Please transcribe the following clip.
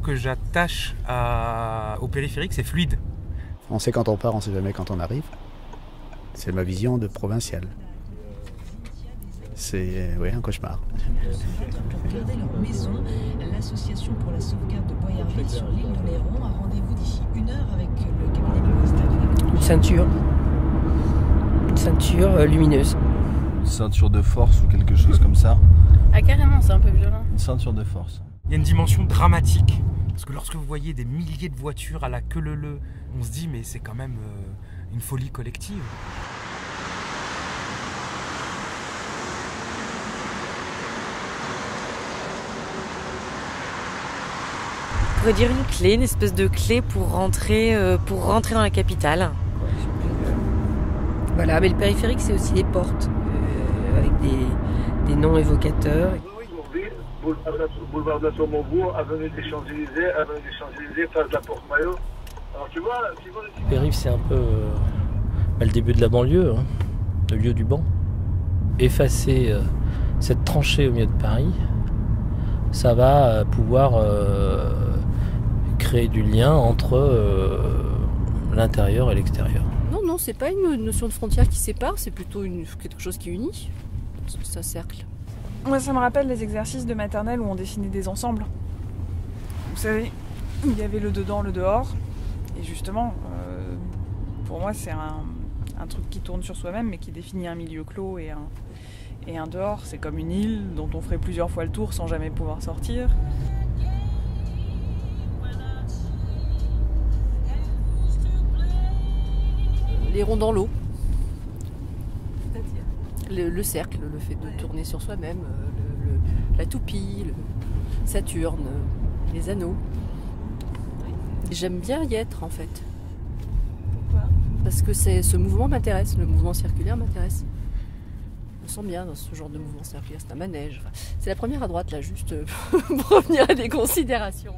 que j'attache au périphérique, c'est fluide. On sait quand on part, on sait jamais quand on arrive. C'est ma vision de provincial. C'est un cauchemar. Garder leur maison, l'association pour la sauvegarde de Boyarville sur l'île de Léron a rendez-vous d'ici 1 heure avec le cabinet ministériel. Une ceinture lumineuse. Une ceinture de force ou quelque chose comme ça. Ah carrément, c'est un peu violent. Une ceinture de force. Il y a une dimension dramatique. Parce que lorsque vous voyez des milliers de voitures à la queue leu-leu, on se dit mais c'est quand même une folie collective. On pourrait dire une clé, une espèce de clé pour rentrer dans la capitale. Voilà, mais le périphérique c'est aussi des portes avec des noms évocateurs. Boulevard de la Tour-Maubourg, avenue des Champs-Élysées, place de la Porte-Maillot. Alors tu vois, le périph' c'est un peu le début de la banlieue, hein, le lieu du banc. Effacer cette tranchée au milieu de Paris, ça va pouvoir créer du lien entre l'intérieur et l'extérieur. Non, c'est pas une notion de frontière qui sépare, c'est plutôt quelque chose qui unit. C'est un cercle. Moi, ça me rappelle les exercices de maternelle où on dessinait des ensembles. Vous savez, il y avait le dedans, le dehors. Et justement, pour moi, c'est un truc qui tourne sur soi-même, mais qui définit un milieu clos et un dehors. C'est comme une île dont on ferait plusieurs fois le tour sans jamais pouvoir sortir. Les ronds dans l'eau. Le cercle, le fait de tourner sur soi-même, la toupie, Saturne, les anneaux. J'aime bien y être en fait. Pourquoi ? Parce que ce mouvement m'intéresse, le mouvement circulaire m'intéresse. Je me sens bien dans ce genre de mouvement circulaire, c'est un manège. C'est la première à droite là, juste pour revenir à des considérations.